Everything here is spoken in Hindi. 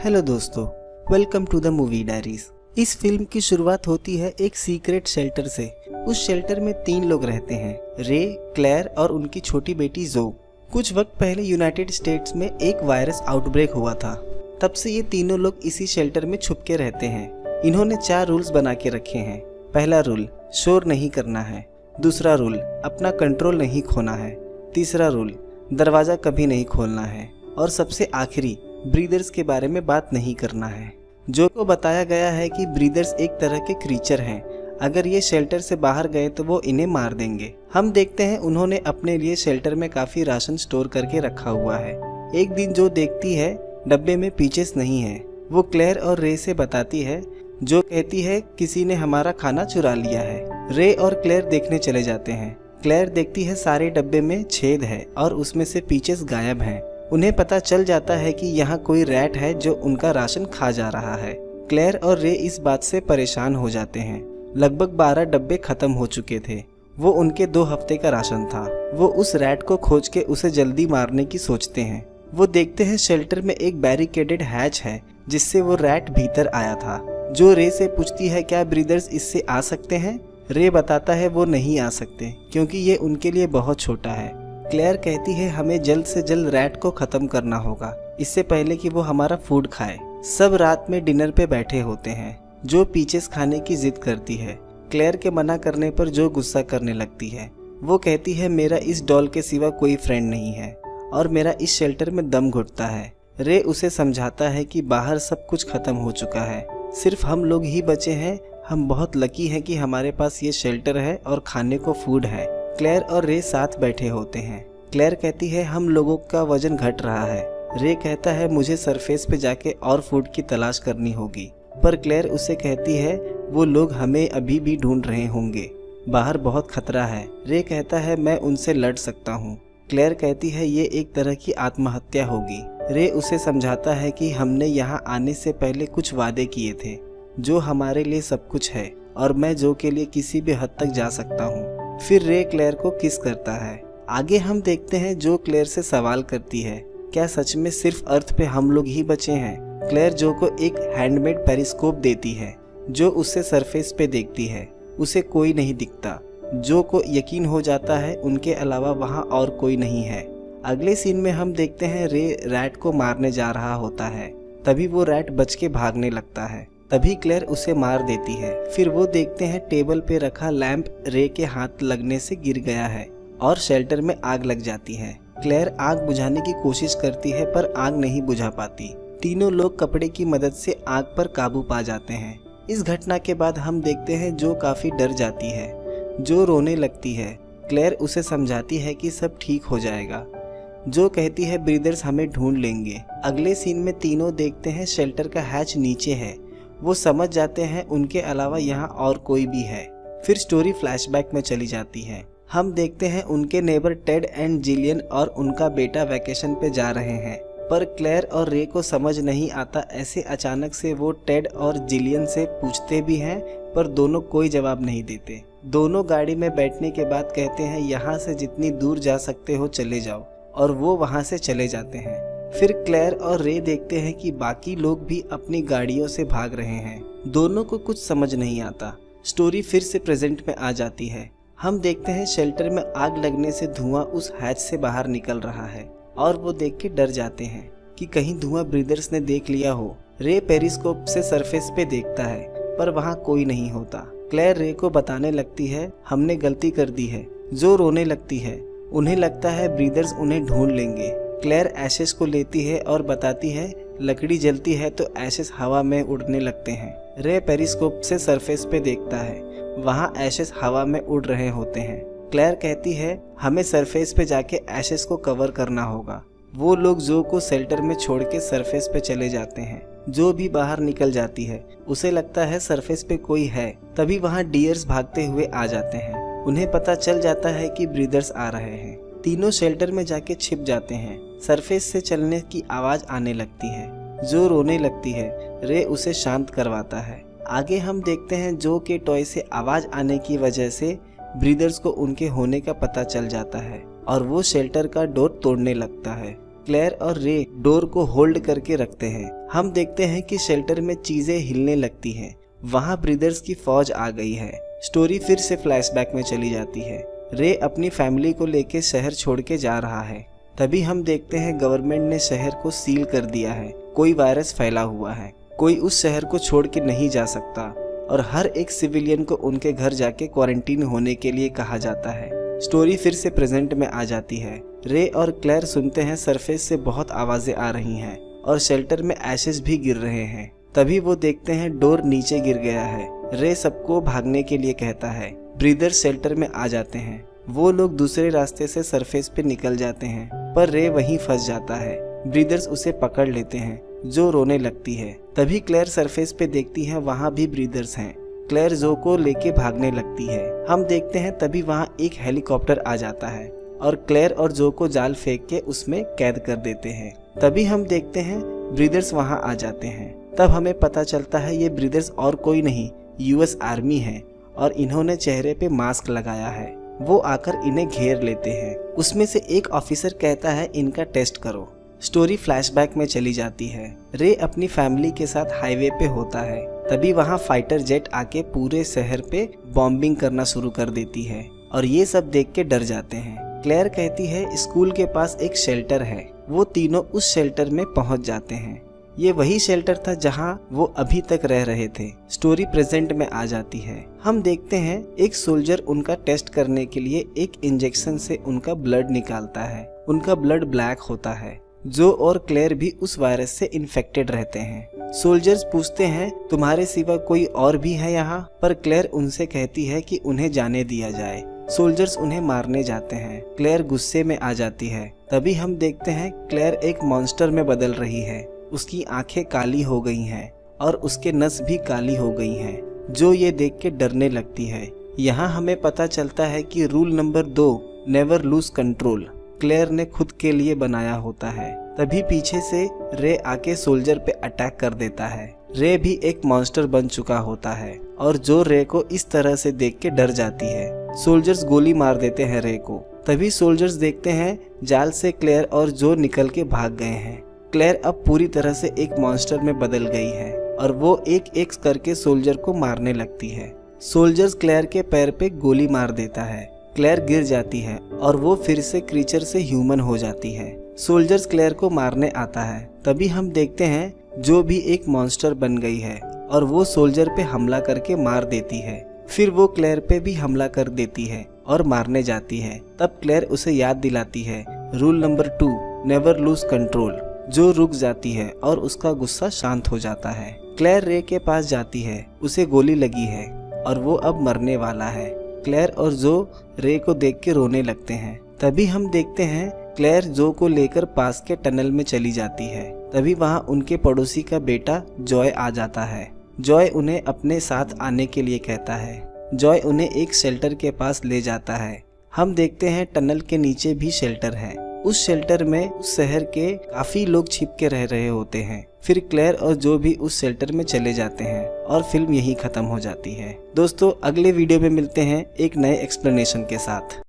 हेलो दोस्तों, welcome to the movie diaries. इस फिल्म की शुरुआत होती है एक सीक्रेट शेल्टर से। उस शेल्टर में 3 लोग रहते हैं, रे, क्लेयर और उनकी छोटी बेटी जो। कुछ वक्त पहले यूनाइटेड स्टेट्स में एक वायरस आउटब्रेक हुआ था। तब से ये तीनों लोग इसी शेल्टर में छुप के रहते हैं। इन्होंने 4 रूल्स बना के रखे हैं। पहला रूल, शोर नहीं करना है। दूसरा रूल, अपना कंट्रोल नहीं खोना है। तीसरा रूल, दरवाज़ा कभी नहीं खोलना है। और सबसे आखिरी, ब्रीदर्स के बारे में बात नहीं करना है। जो को बताया गया है कि ब्रीदर्स एक तरह के क्रीचर हैं। अगर ये शेल्टर से बाहर गए तो वो इन्हें मार देंगे। हम देखते हैं उन्होंने अपने लिए शेल्टर में काफ़ी राशन स्टोर करके रखा हुआ है। एक दिन जो देखती है डब्बे में पीचेस नहीं है। वो क्लेयर और रे से बताती है। जो कहती है किसी ने हमारा खाना चुरा लिया है। रे और क्लेयर देखने चले जाते हैं। क्लेयर देखती है सारे डब्बे में छेद है और उसमें से पीचेस गायब हैं। उन्हें पता चल जाता है कि यहाँ कोई रैट है जो उनका राशन खा जा रहा है। क्लेयर और रे इस बात से परेशान हो जाते हैं। लगभग 12 डब्बे खत्म हो चुके थे। वो उनके 2 हफ्ते का राशन था। वो उस रैट को खोज के उसे जल्दी मारने की सोचते हैं। वो देखते हैं शेल्टर में एक बैरिकेडेड हैच है जिससे वो रैट भीतर आया था। जो रे से पूछती है क्या ब्रीदर्स इससे आ सकते हैं। रे बताता है वो नहीं आ सकते क्योंकि ये उनके लिए बहुत छोटा है। क्लेयर कहती है हमें जल्द से जल्द रैट को खत्म करना होगा, इससे पहले कि वो हमारा फूड खाए। सब रात में डिनर पे बैठे होते हैं। जो पीचेस खाने की जिद करती है। क्लेयर के मना करने पर जो गुस्सा करने लगती है। वो कहती है मेरा इस डॉल के सिवा कोई फ्रेंड नहीं है और मेरा इस शेल्टर में दम घुटता है। रे उसे समझाता है कि बाहर सब कुछ खत्म हो चुका है, सिर्फ हम लोग ही बचे हैं। हम बहुत लकी हैं कि हमारे पास ये शेल्टर है और खाने को फूड है। क्लेयर और रे साथ बैठे होते हैं। क्लेयर कहती है हम लोगों का वजन घट रहा है। रे कहता है मुझे सरफेस पे जाके और फूड की तलाश करनी होगी। पर क्लेयर उसे कहती है वो लोग हमें अभी भी ढूंढ रहे होंगे, बाहर बहुत खतरा है। रे कहता है मैं उनसे लड़ सकता हूँ। क्लेयर कहती है ये एक तरह की आत्महत्या होगी। रे उसे समझाता है कि हमने यहाँ आने से पहले कुछ वादे किए थे। जो हमारे लिए सब कुछ है और मैं जो के लिए किसी भी हद तक जा सकता हूँ। फिर रे क्लेयर को किस करता है। आगे हम देखते हैं जो क्लेयर से सवाल करती है क्या सच में सिर्फ अर्थ पे हम लोग ही बचे हैं। क्लेयर जो को एक हैंडमेड पेरिस्कोप देती है। जो उससे सरफेस पे देखती है। उसे कोई नहीं दिखता। जो को यकीन हो जाता है उनके अलावा वहाँ और कोई नहीं है। अगले सीन में हम देखते हैं रे रैट को मारने जा रहा होता है। तभी वो रैट बच के भागने लगता है। तभी क्लेयर उसे मार देती है। फिर वो देखते हैं टेबल पे रखा लैंप रे के हाथ लगने से गिर गया है और शेल्टर में आग लग जाती है। क्लेयर आग बुझाने की कोशिश करती है पर आग नहीं बुझा पाती। तीनों लोग कपड़े की मदद से आग पर काबू पा जाते हैं। इस घटना के बाद हम देखते हैं जो काफी डर जाती है। जो रोने लगती है। क्लेयर उसे समझाती है कि सब ठीक हो जाएगा। जो कहती है ब्रीदर्स हमें ढूंढ लेंगे। अगले सीन में तीनों देखते हैं शेल्टर का हैच नीचे है। वो समझ जाते हैं उनके अलावा यहाँ और कोई भी है। फिर स्टोरी फ्लैशबैक में चली जाती है। हम देखते हैं उनके नेबर टेड एंड जिलियन और उनका बेटा वैकेशन पे जा रहे हैं। पर क्लेयर और रे को समझ नहीं आता ऐसे अचानक से वो टेड और जिलियन से पूछते भी हैं पर दोनों कोई जवाब नहीं देते। दोनों गाड़ी में बैठने के बाद कहते हैं यहाँ से जितनी दूर जा सकते हो चले जाओ और वो वहाँ से चले जाते हैं। फिर क्लेयर और रे देखते हैं कि बाकी लोग भी अपनी गाड़ियों से भाग रहे हैं। दोनों को कुछ समझ नहीं आता। स्टोरी फिर से प्रेजेंट में आ जाती है। हम देखते हैं शेल्टर में आग लगने से धुआं उस हैच से बाहर निकल रहा है और वो देख के डर जाते हैं कि कहीं धुआं ब्रीदर्स ने देख लिया हो। रे पेरिस्कोप से सरफेस पे देखता है पर वहाँ कोई नहीं होता। क्लेयर रे को बताने लगती है हमने गलती कर दी है। जो रोने लगती है। उन्हें लगता है ब्रीदर्स उन्हें ढूंढ लेंगे। क्लेयर एशेस को लेती है और बताती है लकड़ी जलती है तो एशेस हवा में उड़ने लगते हैं। रे पेरिस्कोप से सरफेस पे देखता है। वहाँ एशेस हवा में उड़ रहे होते हैं। क्लेयर कहती है हमें सरफेस पे जाके एशेस को कवर करना होगा। वो लोग जो को शेल्टर में छोड़ के सरफेस पे चले जाते हैं। जो भी बाहर निकल जाती है। उसे लगता है सरफेस पे कोई है। तभी वहाँ डियर्स भागते हुए आ जाते हैं। उन्हें पता चल जाता है कि ब्रीदर्स आ रहे हैं। तीनों शेल्टर में जाके छिप जाते हैं। सरफेस से चलने की आवाज आने लगती है। जो रोने लगती है। रे उसे शांत करवाता है। आगे हम देखते हैं जो के टॉय से आवाज आने की वजह से ब्रीदर्स को उनके होने का पता चल जाता है और वो शेल्टर का डोर तोड़ने लगता है। क्लेयर और रे डोर को होल्ड करके रखते हैं। हम देखते हैं कि शेल्टर में चीजें हिलने लगती हैं। वहाँ ब्रीदर्स की फौज आ गई है। स्टोरी फिर से फ्लैशबैक में चली जाती है। रे अपनी फैमिली को लेके शहर छोड़ के जा रहा है। तभी हम देखते हैं गवर्नमेंट ने शहर को सील कर दिया है। कोई वायरस फैला हुआ है। कोई उस शहर को छोड़ के नहीं जा सकता और हर एक सिविलियन को उनके घर जाके क्वारंटीन होने के लिए कहा जाता है। स्टोरी फिर से प्रेजेंट में आ जाती है। रे और क्लेयर सुनते हैं सरफेस से बहुत आवाजें आ रही हैं और शेल्टर में एशेस भी गिर रहे हैं। तभी वो देखते हैं डोर नीचे गिर गया है। रे सबको भागने के लिए कहता है। ब्रीदर्स शेल्टर में आ जाते हैं। वो लोग दूसरे रास्ते से सरफेस पे निकल जाते हैं, पर रे वहीं फंस जाता है। ब्रीदर्स उसे पकड़ लेते हैं, जो रोने लगती है। तभी क्लेयर सरफेस पे देखती है, वहाँ भी ब्रीदर्स हैं। क्लेयर जो को लेके भागने लगती है। हम देखते हैं तभी वहाँ एक हेलीकॉप्टर आ जाता है और क्लेयर और जो को जाल फेंक के उसमें कैद कर देते हैं। तभी हम देखते हैं ब्रीदर्स वहाँ आ जाते हैं। तब हमें पता चलता है ये ब्रीदर्स और कोई नहीं, यूएस आर्मी है और इन्होंने चेहरे पे मास्क लगाया है। वो आकर इन्हें घेर लेते हैं। उसमें से एक ऑफिसर कहता है इनका टेस्ट करो। स्टोरी फ्लैशबैक में चली जाती है। रे अपनी फैमिली के साथ हाईवे पे होता है। तभी वहाँ फाइटर जेट आके पूरे शहर पे बॉम्बिंग करना शुरू कर देती है और ये सब देख के डर जाते हैं। क्लेयर कहती है स्कूल के पास एक शेल्टर है। वो तीनों उस शेल्टर में पहुंच जाते हैं। ये वही शेल्टर था जहां वो अभी तक रह रहे थे। स्टोरी प्रेजेंट में आ जाती है। हम देखते हैं एक सोल्जर उनका टेस्ट करने के लिए एक इंजेक्शन से उनका ब्लड निकालता है। उनका ब्लड ब्लैक होता है। जो और क्लेयर भी उस वायरस से इन्फेक्टेड रहते हैं। सोल्जर्स पूछते हैं तुम्हारे सिवा कोई और भी है यहाँ? पर क्लेयर उनसे कहती है कि उन्हें जाने दिया जाए। सोल्जर्स उन्हें मारने जाते हैं। क्लेयर गुस्से में आ जाती है। तभी हम देखते हैं क्लेयर एक मॉन्स्टर में बदल रही है। उसकी आंखें काली हो गई हैं और उसके नस भी काली हो गई हैं, जो ये देख के डरने लगती है। यहाँ हमें पता चलता है कि rule number 2 never lose control Claire ने खुद के लिए बनाया होता है। तभी पीछे से रे आके सोल्जर पे अटैक कर देता है। रे भी एक मॉन्स्टर बन चुका होता है और जो रे को इस तरह से देख के डर जाती है। सोल्जर्स गोली मार देते हैं रे को। तभी सोल्जर्स देखते हैं जाल से क्लेयर और जो निकल के भाग गए हैं। क्लेयर अब पूरी तरह से एक मॉन्स्टर में बदल गई है और वो एक एक करके सोल्जर को मारने लगती है। सोल्जर्स क्लेयर के पैर पे गोली मार देता है। क्लेयर गिर जाती है और वो फिर से क्रीचर से ह्यूमन हो जाती है। सोल्जर्स क्लेयर को मारने आता है। तभी हम देखते हैं जो भी एक मॉन्स्टर बन गई है और वो सोल्जर पे हमला करके मार देती है। फिर वो क्लेयर पे भी हमला कर देती है और मारने जाती है। तब क्लेयर उसे याद दिलाती है rule number 2 never lose control, जो रुक जाती है और उसका गुस्सा शांत हो जाता है। क्लेयर रे के पास जाती है। उसे गोली लगी है और वो अब मरने वाला है। क्लेयर और जो रे को देख के रोने लगते हैं। तभी हम देखते हैं क्लेयर जो को लेकर पास के टनल में चली जाती है। तभी वहाँ उनके पड़ोसी का बेटा जॉय आ जाता है। जॉय उन्हें अपने साथ आने के लिए कहता है। जॉय उन्हें एक शेल्टर के पास ले जाता है। हम देखते हैं टनल के नीचे भी शेल्टर है। उस शेल्टर में उस शहर के काफी लोग छिप के रह रहे होते हैं। फिर क्लेयर और जो भी उस शेल्टर में चले जाते हैं और फिल्म यहीं खत्म हो जाती है। दोस्तों अगले वीडियो में मिलते हैं एक नए एक्सप्लेनेशन के साथ।